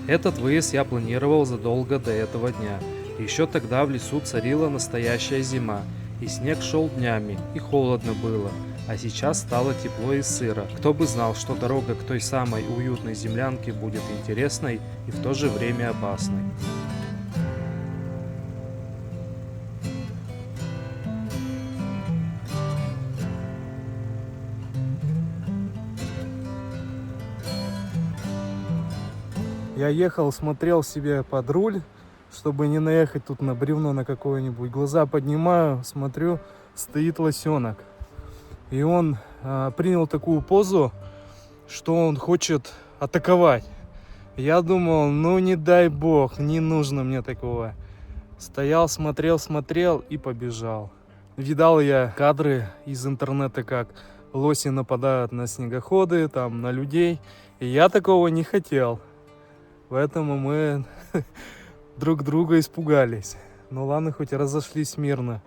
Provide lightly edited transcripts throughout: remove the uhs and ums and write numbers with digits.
Этот выезд я планировал задолго до этого дня. Еще тогда в лесу царила настоящая зима, и снег шел днями, и холодно было. А сейчас стало тепло и сыро. Кто бы знал, что дорога к той самой уютной землянке будет интересной и в то же время опасной. Я ехал, смотрел себе под руль, чтобы не наехать тут на бревно на какое-нибудь. Глаза поднимаю, смотрю, стоит лосенок. И он принял такую позу, что он хочет атаковать. Я думал, ну не дай бог, не нужно мне такого. Стоял, смотрел и побежал. Видал я кадры из интернета, как лоси нападают на снегоходы, там, на людей. И я такого не хотел. Поэтому мы друг друга испугались. Ну ладно, хоть разошлись мирно,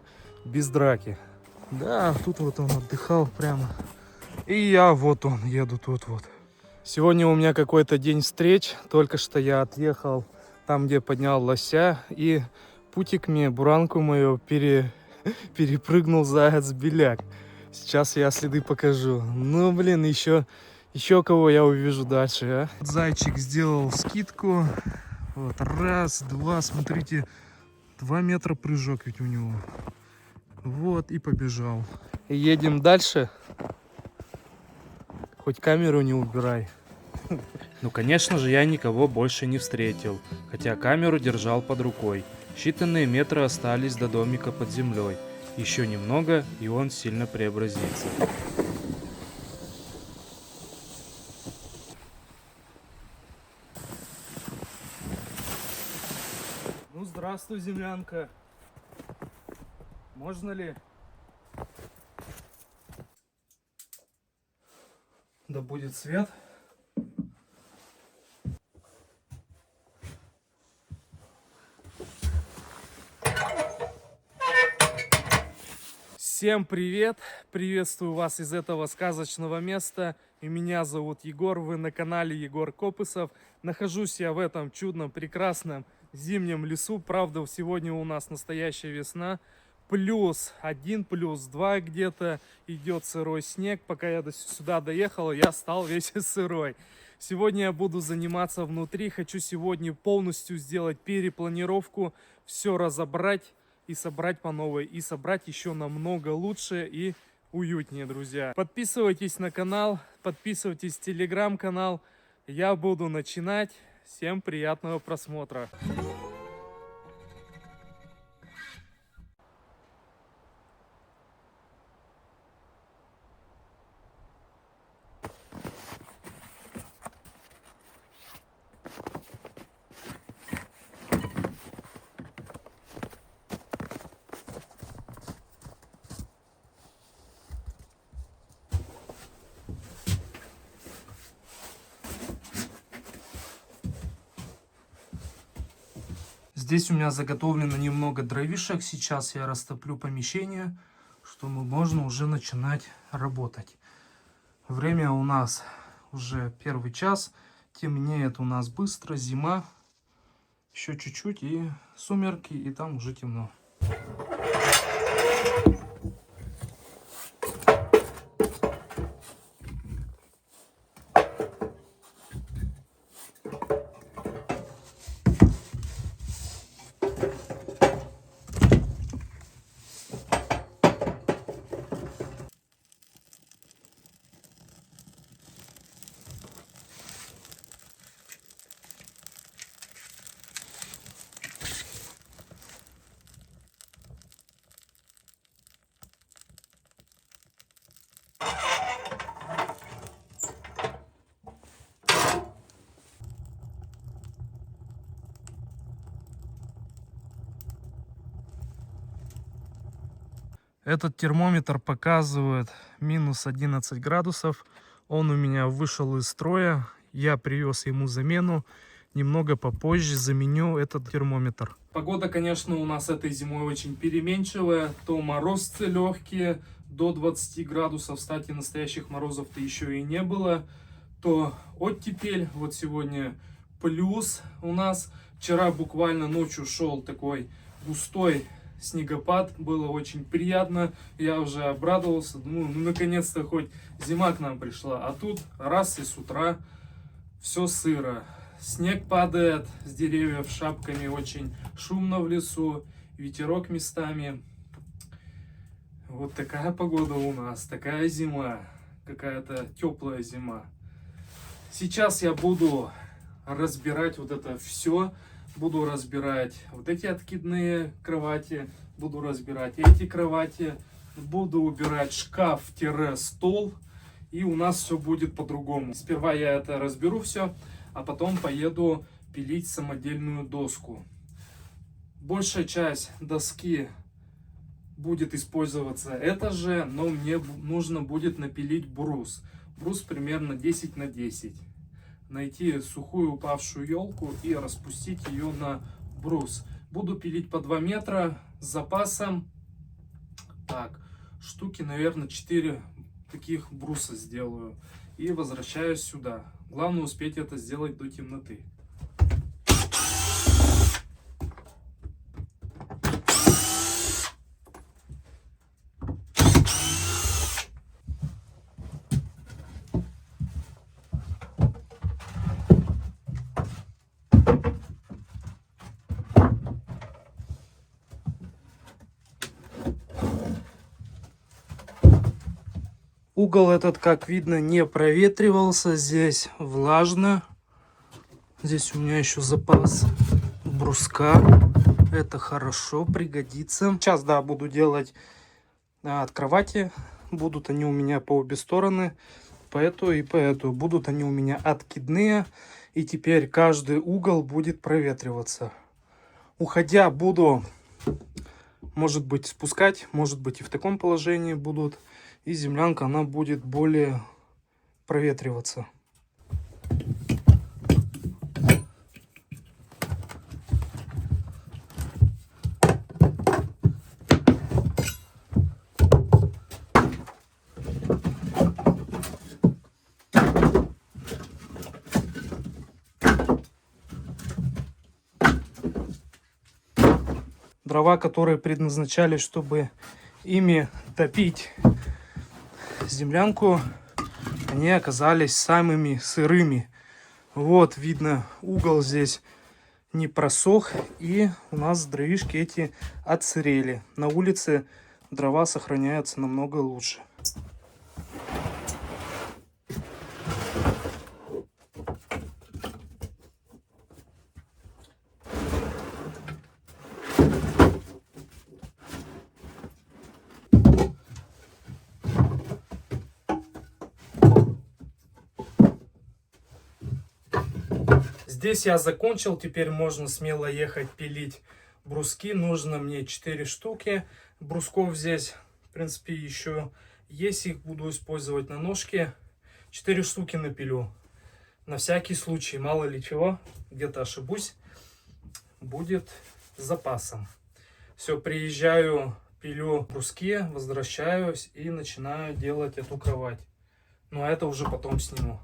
без драки. Да, тут вот он отдыхал прямо. И я вот он, еду тут вот. Сегодня у меня какой-то день встреч. Только что я отъехал там, где поднял лося. И путик мне, буранку мою, перепрыгнул заяц-беляк. Сейчас я следы покажу. Ну, блин, еще кого я увижу дальше, а? Зайчик сделал скидку. Вот, раз, два, смотрите. 2 метра прыжок ведь у него. Вот, и побежал. Едем дальше. Хоть камеру не убирай. Ну, конечно же, я никого больше не встретил, хотя камеру держал под рукой. Считанные метры остались до домика под землей. Еще немного, и он сильно преобразится. Ну, здравствуй, землянка. Можно ли? Да будет свет. Всем привет! Приветствую вас из этого сказочного места. И меня зовут Егор, вы на канале Егор Копысов. Нахожусь я в этом чудном, прекрасном зимнем лесу. Правда, сегодня у нас настоящая весна. +1, +2 где-то идет сырой снег. Пока я сюда доехал, я стал весь сырой. Сегодня я буду заниматься внутри. Хочу сегодня полностью сделать перепланировку, все разобрать и собрать по новой. И собрать еще намного лучше и уютнее, друзья. Подписывайтесь на канал, подписывайтесь в телеграм-канал. Я буду начинать. Всем приятного просмотра. Здесь у меня заготовлено немного дровишек. Сейчас я растоплю помещение, чтобы можно уже начинать работать. Время у нас уже 1 час. Темнеет у нас быстро, зима. Еще чуть-чуть и сумерки, и там уже темно. Этот термометр показывает -11 градусов. Он у меня вышел из строя. Я привез ему замену. Немного попозже заменю этот термометр. Погода, конечно, у нас этой зимой очень переменчивая. То морозцы легкие, до 20 градусов. Кстати, настоящих морозов-то еще и не было. То оттепель. Вот сегодня плюс у нас. Вчера буквально ночью шел такой густой снегопад, было очень приятно, я уже обрадовался, думаю, ну наконец-то хоть зима к нам пришла, а тут раз и с утра все сыро, снег падает с деревьев шапками, очень шумно в лесу, ветерок местами. Вот такая погода у нас, такая зима, какая-то теплая зима. Сейчас я буду разбирать вот это все. Буду разбирать вот эти откидные кровати, буду разбирать эти кровати, буду убирать шкаф-стол, и у нас все будет по-другому. Сперва я это разберу все, а потом поеду пилить самодельную доску. Большая часть доски будет использоваться это же, но мне нужно будет напилить брус. Брус примерно 10 на 10. Найти сухую упавшую елку и распустить ее на брус. Буду пилить по 2 метра с запасом. Так, штуки, наверное, 4 таких бруса сделаю. И возвращаюсь сюда. Главное успеть это сделать до темноты. Угол этот, как видно, не проветривался. Здесь влажно. Здесь у меня еще запас бруска. Это хорошо, пригодится. Сейчас, да, буду делать от кровати. Будут они у меня по обе стороны. По эту и по эту. Будут они у меня откидные. И теперь каждый угол будет проветриваться. Уходя буду, может быть, спускать. Может быть, и в таком положении будут. И землянка, она будет более проветриваться. Дрова, которые предназначались, чтобы ими топить землянку, они оказались самыми сырыми. Вот видно, угол здесь не просох, и у нас дровишки эти отсырели. На улице дрова сохраняются намного лучше. Здесь я закончил, теперь можно смело ехать пилить бруски. Нужно мне 4 штуки брусков здесь. В принципе, еще есть, их буду использовать на ножке. 4 штуки напилю. На всякий случай, мало ли чего, где-то ошибусь, будет с запасом. Все, приезжаю, пилю бруски, возвращаюсь и начинаю делать эту кровать. Ну а это уже потом сниму.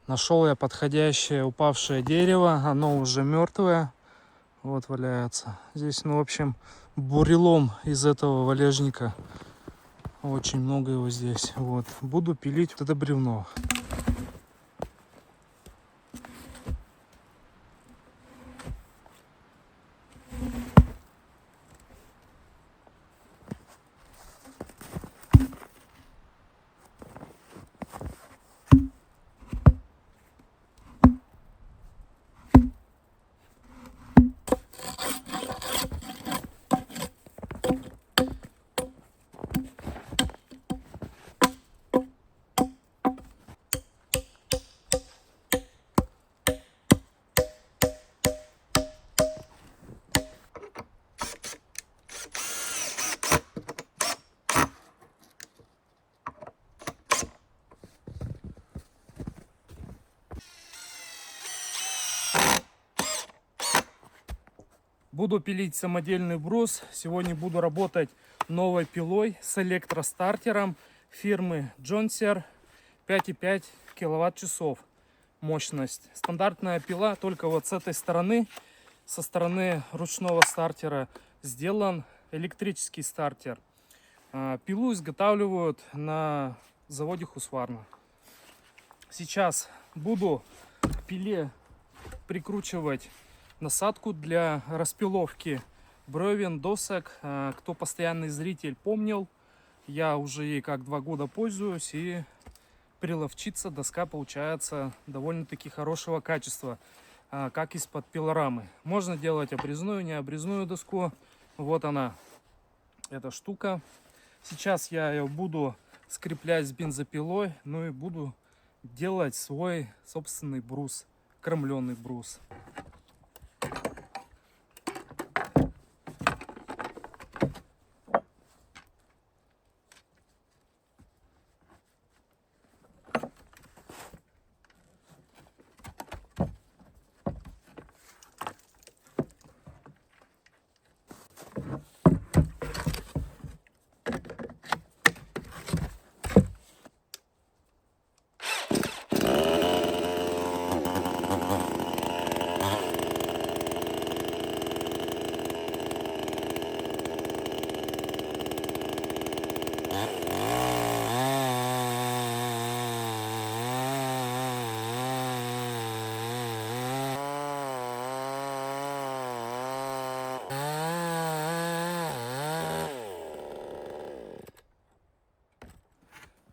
Нашел я подходящее упавшее дерево, оно уже мертвое, вот валяется. Здесь, ну, в общем, бурелом из этого валежника, очень много его здесь. Вот, буду пилить вот это бревно. Буду пилить самодельный брус. Сегодня буду работать новой пилой с электростартером фирмы Jonseer, 5,5 киловатт-часов мощность. Стандартная пила, только вот с этой стороны, со стороны ручного стартера, сделан электрический стартер. Пилу изготавливают на заводе Husqvarna. Сейчас буду к пиле прикручивать насадку для распиловки бревен, досок. Кто постоянный зритель помнил, я уже ей как 2 года пользуюсь, и приловчиться доска получается довольно-таки хорошего качества, как из-под пилорамы. Можно делать обрезную, необрезную доску. Вот она, эта штука. Сейчас я ее буду скреплять с бензопилой, ну и буду делать свой собственный брус, кромленый брус.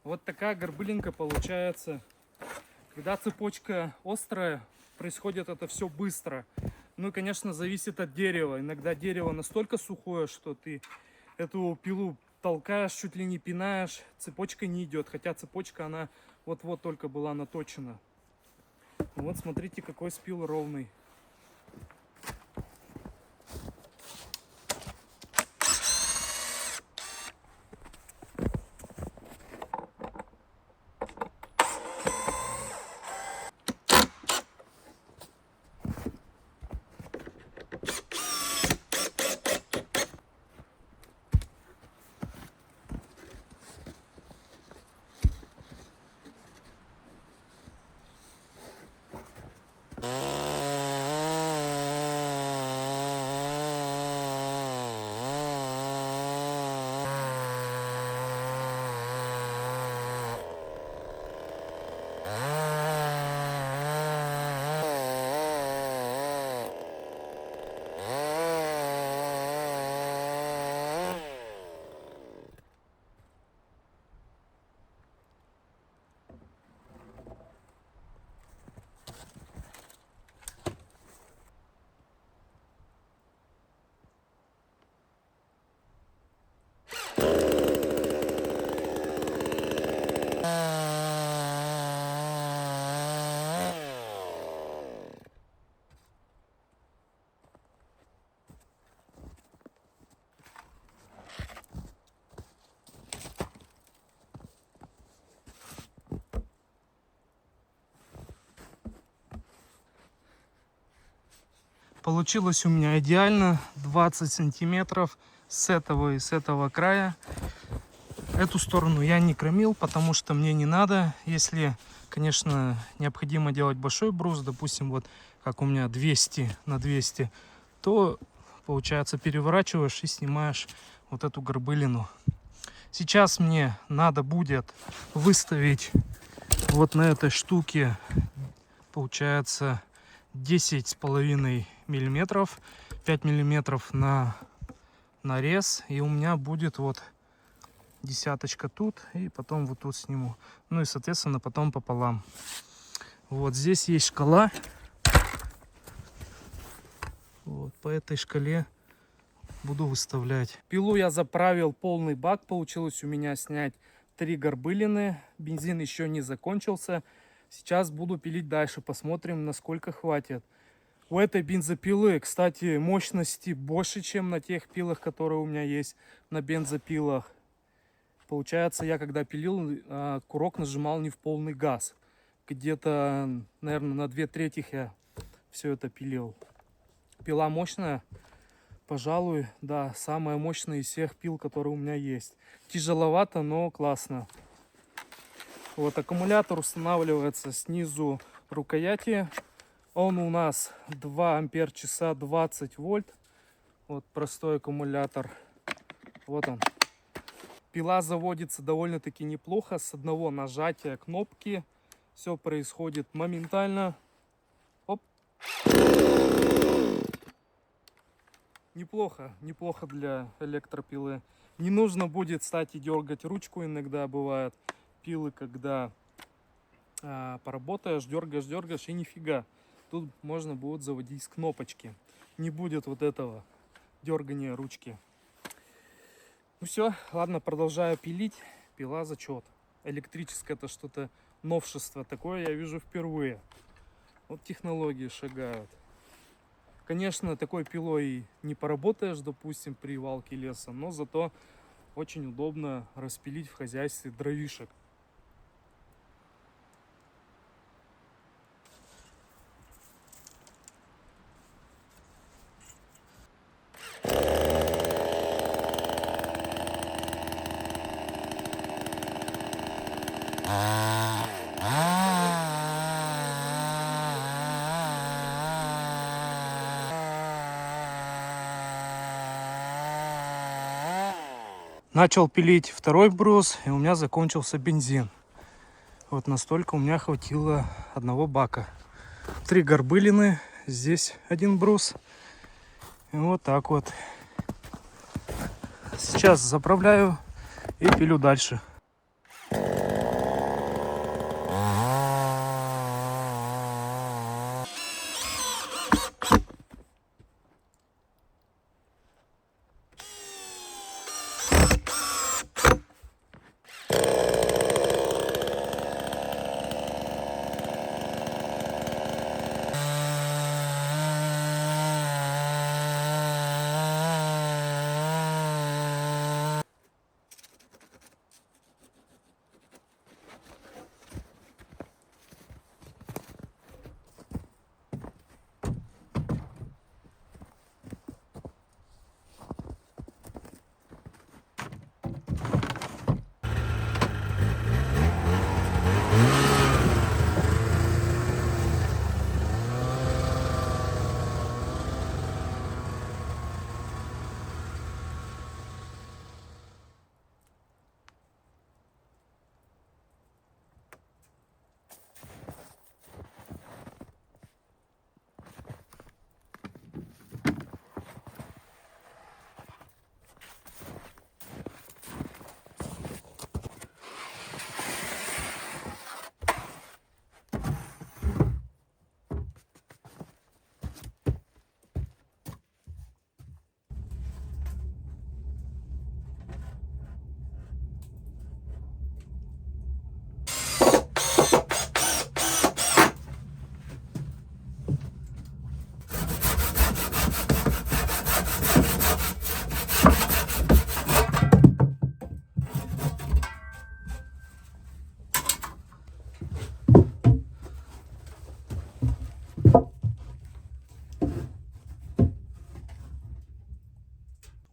Вот такая горбылинка получается. Когда цепочка острая, происходит это все быстро. Ну и, конечно, зависит от дерева. Иногда дерево настолько сухое, что ты эту пилу толкаешь, чуть ли не пинаешь, цепочка не идет. Хотя цепочка, она вот-вот только была наточена. Вот смотрите, какой спил ровный. Получилось у меня идеально, 20 сантиметров с этого и с этого края. Эту сторону я не кромил, потому что мне не надо. Если, конечно, необходимо делать большой брус, допустим, вот как у меня 200 на 200, то, получается, переворачиваешь и снимаешь вот эту горбылину. Сейчас мне надо будет выставить вот на этой штуке, получается, 10,5 миллиметров, 5 миллиметров на нарез, и у меня будет вот десяточка тут, и потом вот тут сниму, ну и соответственно потом пополам. Вот здесь есть шкала, вот по этой шкале буду выставлять. Пилу я заправил полный бак, получилось у меня снять 3 горбылины, бензин еще не закончился. Сейчас буду пилить дальше, посмотрим, насколько хватит. У этой бензопилы, кстати, мощности больше, чем на тех пилах, которые у меня есть на бензопилах. Получается, я когда пилил, курок нажимал не в полный газ. Где-то, наверное, на 2/3 я все это пилил. Пила мощная, пожалуй, да, самая мощная из всех пил, которые у меня есть. Тяжеловато, но классно. Вот аккумулятор устанавливается снизу рукояти. Он у нас 2 ампер-часа 20 вольт. Вот простой аккумулятор. Вот он. Пила заводится довольно-таки неплохо. С одного нажатия кнопки все происходит моментально. Оп. Неплохо, неплохо для электропилы. Не нужно будет, кстати, дергать ручку. Иногда бывает пилы, когда поработаешь, дергаешь и нифига. Тут можно будет заводить с кнопочки. Не будет вот этого дергания ручки. Ну все, ладно, продолжаю пилить. Пила зачет. Электрическое это что-то новшество. Такое я вижу впервые. Вот технологии шагают. Конечно, такой пилой не поработаешь, допустим, при валке леса, но зато очень удобно распилить в хозяйстве дровишек. Начал пилить второй брус, и у меня закончился бензин. Вот настолько у меня хватило одного бака. 3 горбылины, здесь 1 брус. И вот так вот. Сейчас заправляю и пилю дальше.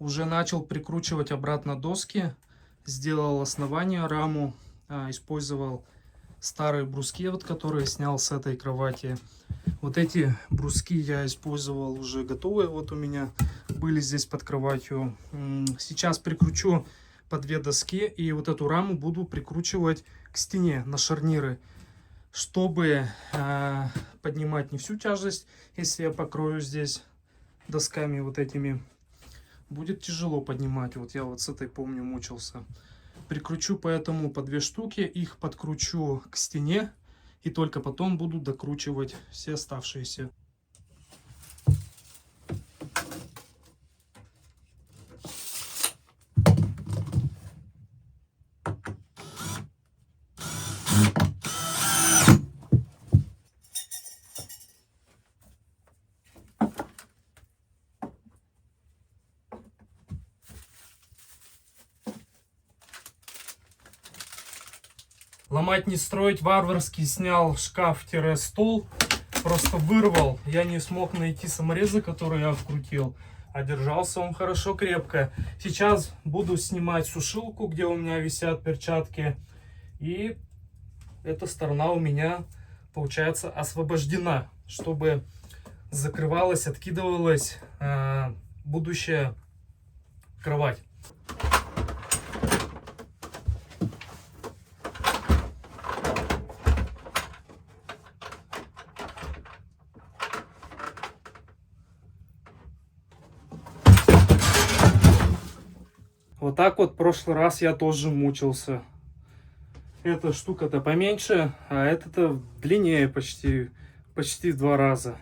Уже начал прикручивать обратно доски. Сделал основание, раму. Использовал старые бруски, вот, которые снял с этой кровати. Вот эти бруски я использовал уже готовые. Вот у меня были здесь под кроватью. Сейчас прикручу по 2 доски. И вот эту раму буду прикручивать к стене на шарниры. Чтобы поднимать не всю тяжесть, если я покрою здесь досками вот этими, будет тяжело поднимать. Вот я вот с этой, помню, мучился. Прикручу поэтому по 2 штуки, их подкручу к стене и только потом буду докручивать все оставшиеся. Ломать не строить, варварски снял шкаф-стол, просто вырвал. Я не смог найти саморезы, которые я вкрутил. А держался он хорошо крепко. Сейчас буду снимать сушилку, где у меня висят перчатки. И эта сторона у меня, получается, освобождена, чтобы закрывалась, откидывалась будущая кровать. Вот так вот в прошлый раз я тоже мучился. Эта штука-то поменьше, а эта-то длиннее почти в 2 раза.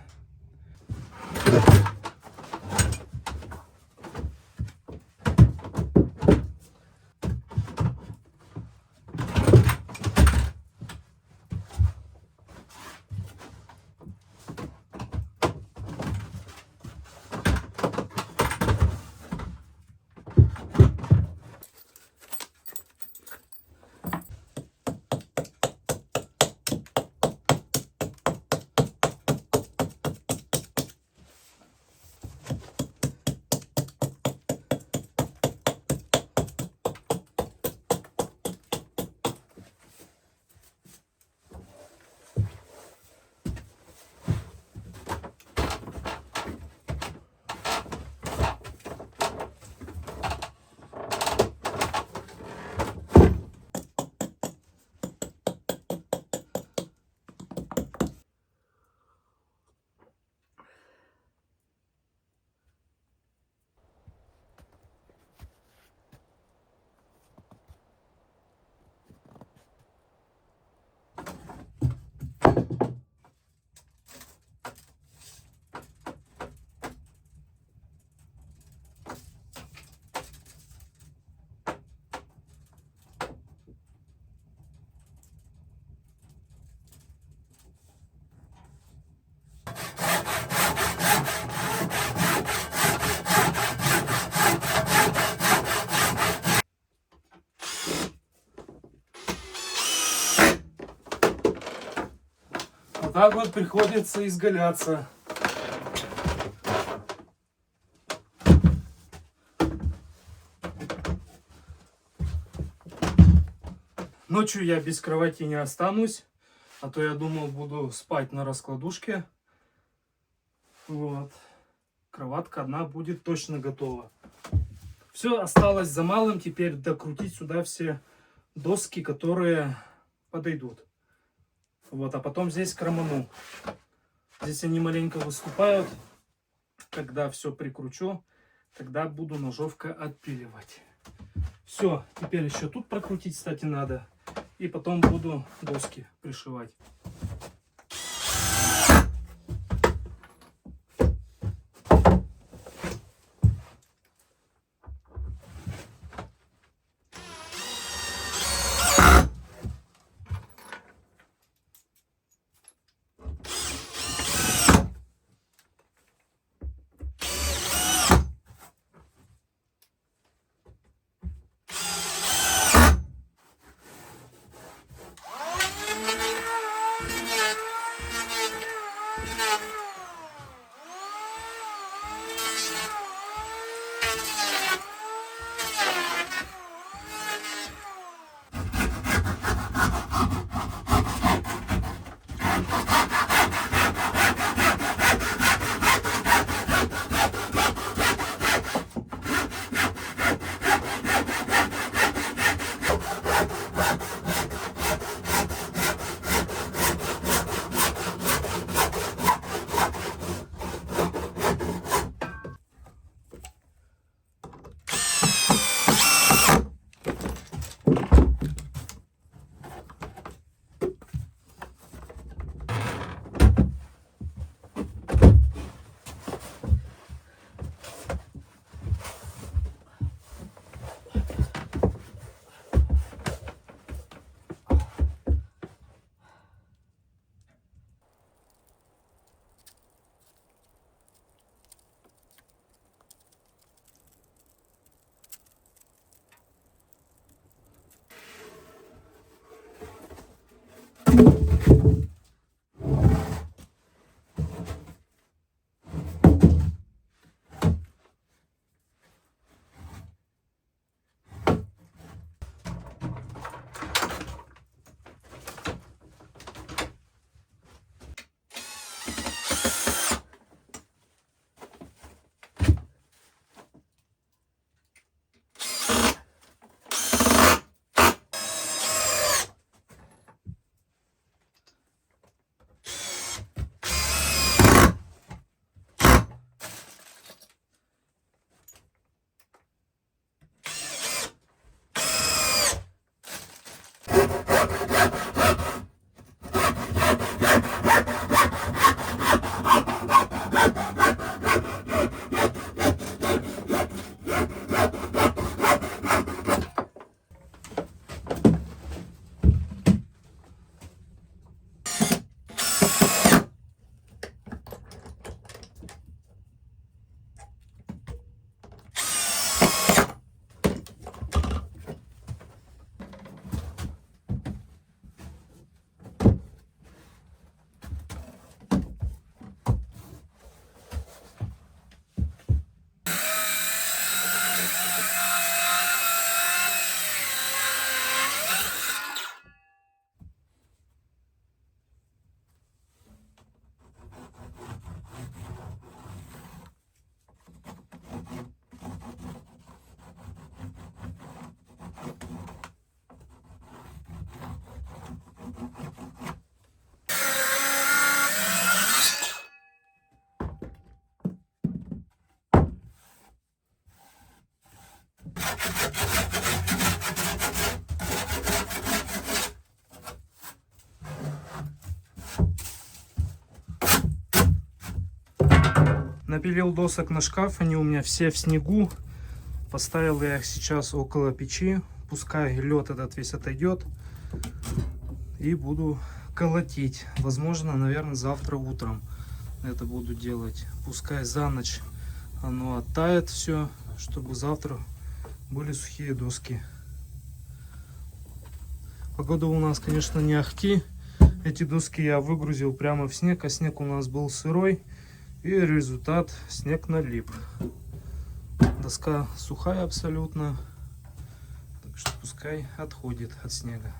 Вот так вот приходится изгаляться. Ночью я без кровати не останусь, а то я думал, буду спать на раскладушке. Вот. Кроватка одна будет точно готова. Все осталось за малым, теперь докрутить сюда все доски, которые подойдут. Вот, а потом здесь кроману. Здесь они маленько выступают. Когда все прикручу, тогда буду ножовкой отпиливать. Все, теперь еще тут прокрутить, кстати, надо. И потом буду доски пришивать. Напилил досок на шкаф, они у меня все в снегу. Поставил я их сейчас около печи. Пускай лед этот весь отойдет. И буду колотить. Возможно, наверное, завтра утром это буду делать. Пускай за ночь оно оттает все, чтобы завтра были сухие доски. Погода у нас, конечно, не ахти. Эти доски я выгрузил прямо в снег, а снег у нас был сырой. И результат: снег налип. Доска сухая абсолютно. Так что пускай отходит от снега.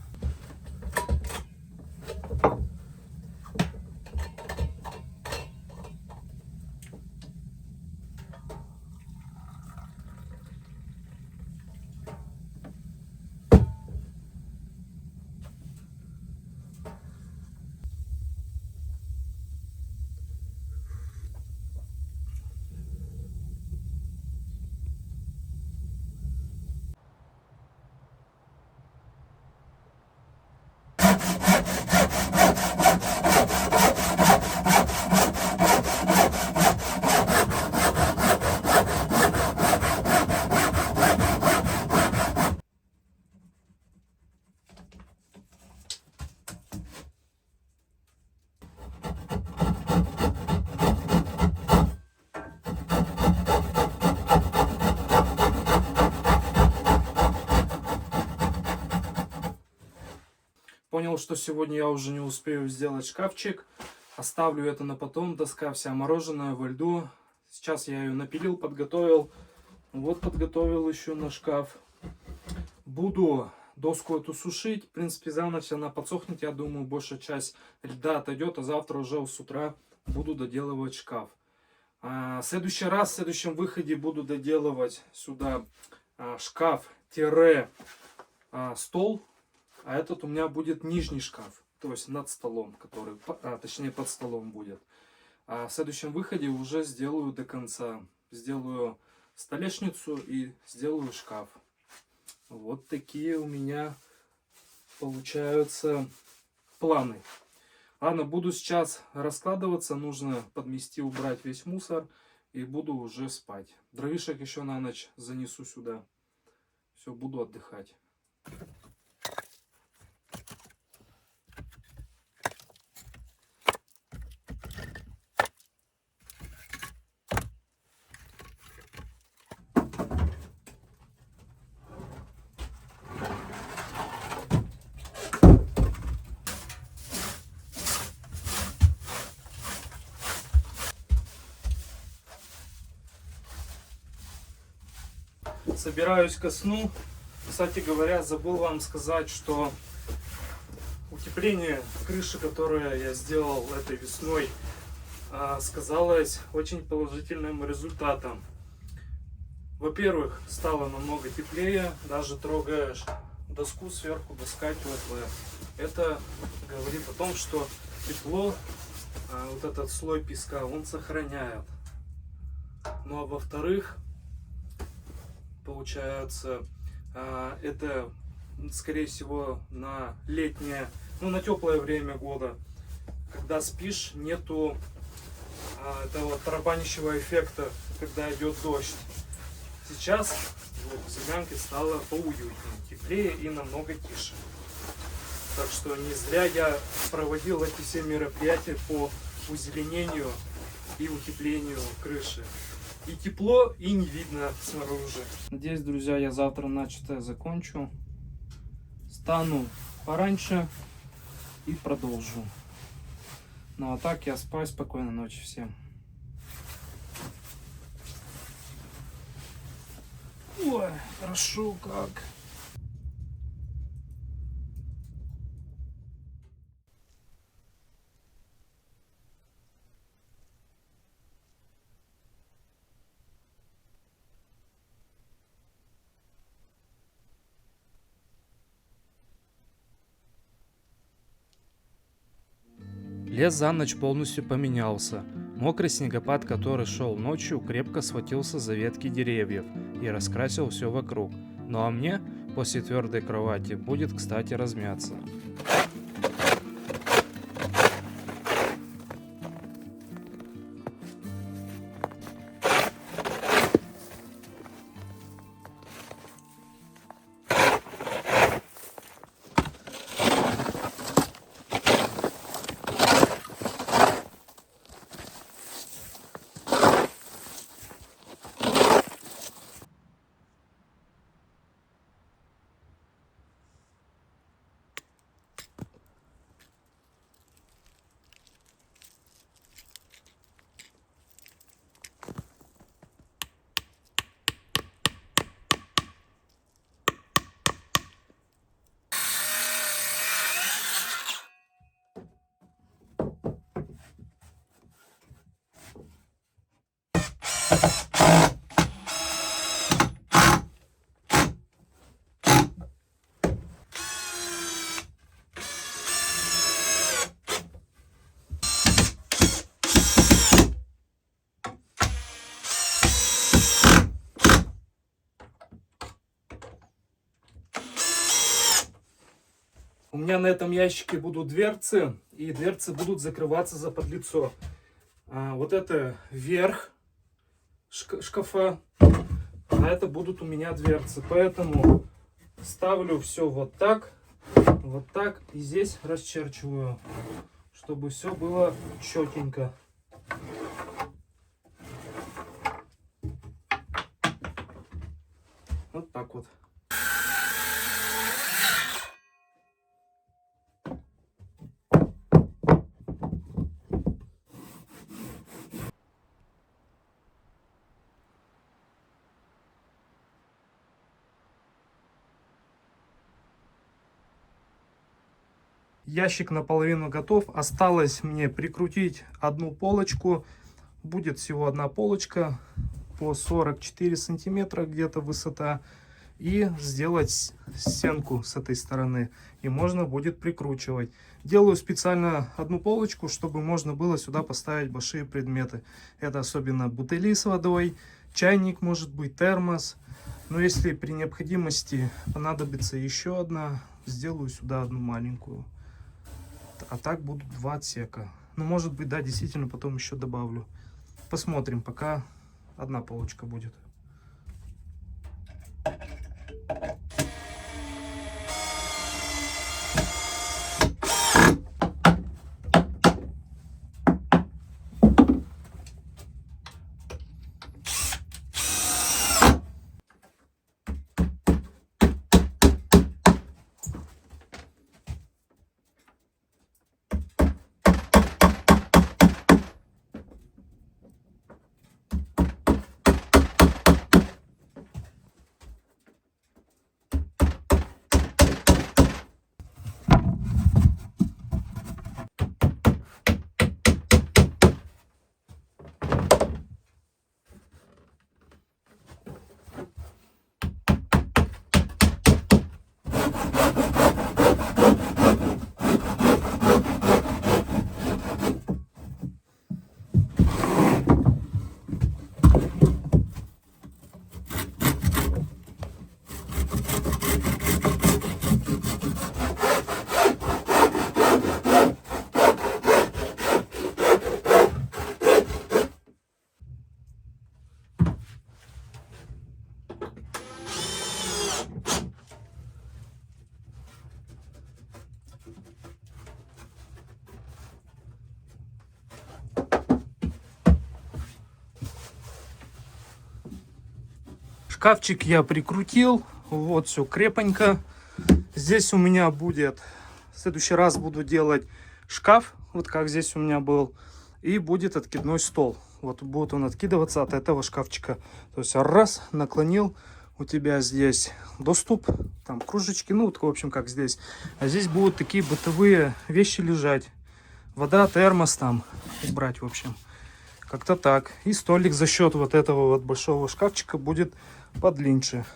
Понял, что сегодня я уже не успею сделать шкафчик. Оставлю это на потом. Доска вся мороженая во льду. Сейчас я ее напилил, подготовил. Вот подготовил еще на шкаф. Буду доску эту сушить. В принципе, за ночь она подсохнет. Я думаю, большая часть льда отойдет. А завтра уже с утра буду доделывать шкаф. В следующий раз, в следующем выходе буду доделывать сюда шкаф-стол. А этот у меня будет нижний шкаф, то есть над столом, который, точнее под столом будет. А в следующем выходе уже сделаю до конца. Сделаю столешницу и сделаю шкаф. Вот такие у меня получаются планы. Ладно, буду сейчас раскладываться. Нужно подмести, убрать весь мусор. И буду уже спать. Дровишек еще на ночь занесу сюда. Все, буду отдыхать. Собираюсь ко сну. Кстати говоря, забыл вам сказать, что утепление крыши, которое я сделал этой весной, сказалось очень положительным результатом. Во-первых, стало намного теплее, даже трогаешь доску сверху, доска теплая. Это говорит о том, что тепло, вот этот слой песка, он сохраняет. Ну а во-вторых, получается, это скорее всего на летнее, на теплое время года, когда спишь, нету этого тарабанящего эффекта, когда идет дождь. Сейчас в землянке стало поуютнее, теплее и намного тише. Так что не зря я проводил эти все мероприятия по озеленению и утеплению крыши. И тепло, и не видно снаружи. Надеюсь, друзья, я завтра начатое закончу. Стану пораньше и продолжу. Ну а так я спать. Спокойной ночи всем. Ой, хорошо как. Лес за ночь полностью поменялся. Мокрый снегопад, который шел ночью, крепко схватился за ветки деревьев и раскрасил все вокруг. Ну а мне после твердой кровати будет, кстати, размяться. У меня на этом ящике будут дверцы, и дверцы будут закрываться за подлицо. Вот это верх шкафа, а это будут у меня дверцы. Поэтому ставлю все вот так, и здесь расчерчиваю, чтобы все было четенько. Вот так вот. Ящик наполовину готов. Осталось мне прикрутить одну полочку. Будет всего одна полочка по 44 сантиметра где-то высота. И сделать стенку с этой стороны. И можно будет прикручивать. Делаю специально одну полочку, чтобы можно было сюда поставить большие предметы. Это особенно бутыли с водой, чайник, может быть, термос. Но если при необходимости понадобится еще одна, сделаю сюда одну маленькую. А так будут два отсека. Ну, может быть, да, действительно, потом еще добавлю. Посмотрим, пока одна полочка будет. Шкафчик я прикрутил, вот все крепенько. Здесь у меня будет, в следующий раз буду делать шкаф, вот как здесь у меня был, и будет откидной стол. Вот будет он откидываться от этого шкафчика. То есть раз, наклонил, у тебя здесь доступ, там кружечки, ну вот в общем как здесь. А здесь будут такие бытовые вещи лежать. Вода, термос там убрать, в общем. Как-то так. И столик за счет вот этого вот большого шкафчика будет подлиннее.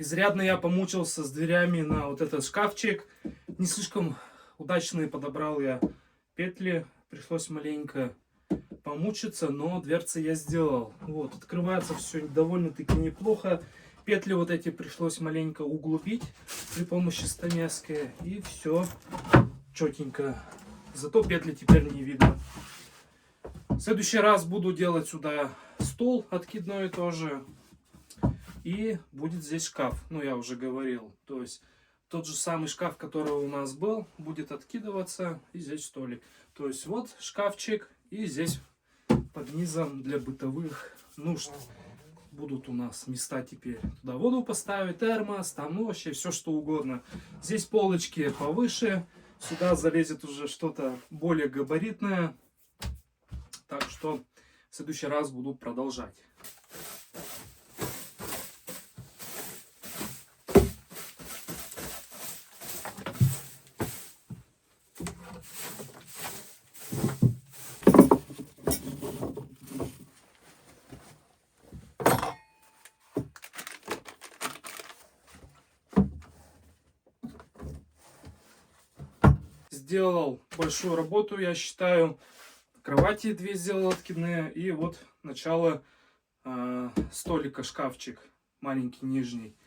Изрядно я помучился с дверями на вот этот шкафчик. Не слишком удачные подобрал я петли. Пришлось маленько помучиться, но дверцы я сделал. Вот, открывается все довольно-таки неплохо. Петли вот эти пришлось маленько углубить при помощи стамески, и все четенько. Зато петли теперь не видно. В следующий раз буду делать сюда стол откидной тоже. И будет здесь шкаф. Ну, я уже говорил. То есть тот же самый шкаф, который у нас был, будет откидываться. И здесь столик. То есть вот шкафчик. И здесь под низом для бытовых нужд будут у нас места теперь. Туда воду поставить, термос, там, ну, вообще все что угодно. Здесь полочки повыше. Сюда залезет уже что-то более габаритное. Так что в следующий раз буду продолжать. Сделал большую работу, я считаю. Кровати две сделал откидные. И вот начало столика, шкафчик маленький, нижний.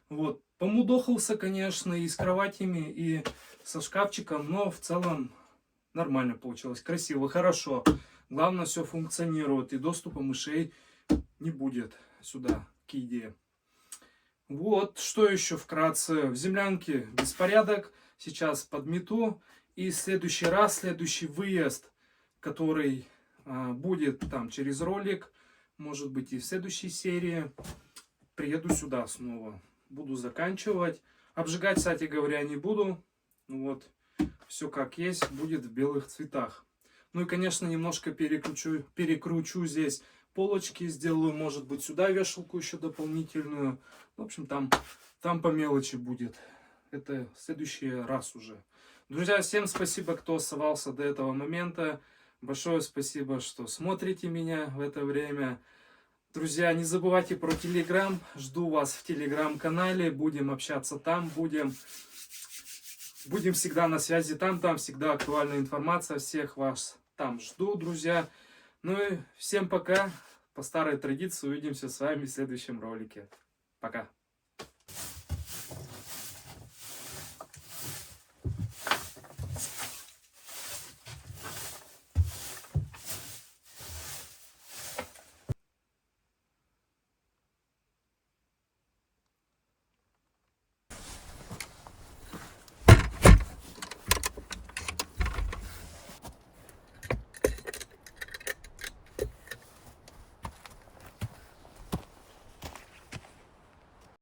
Вот. Помудохался, конечно, и с кроватями, и со шкафчиком. Но в целом нормально получилось. Красиво, хорошо. Главное, все функционирует. И доступа мышей не будет сюда, к еде. Вот. Что еще вкратце. В землянке беспорядок. Сейчас подмету. И следующий раз, следующий выезд, который будет там через ролик, может быть и в следующей серии, приеду сюда снова. Буду заканчивать. Обжигать, кстати говоря, не буду. Вот. Все как есть, будет в белых цветах. Ну и, конечно, немножко перекручу здесь полочки. Сделаю, может быть, сюда вешалку еще дополнительную. В общем, там по мелочи будет. Это в следующий раз уже. Друзья, всем спасибо, кто оставался до этого момента. Большое спасибо, что смотрите меня в это время. Друзья, не забывайте про Telegram. Жду вас в Telegram-канале. Будем общаться там. Будем всегда на связи там. Там всегда актуальная информация. Всех вас там жду, друзья. Ну и всем пока. По старой традиции увидимся с вами в следующем ролике. Пока.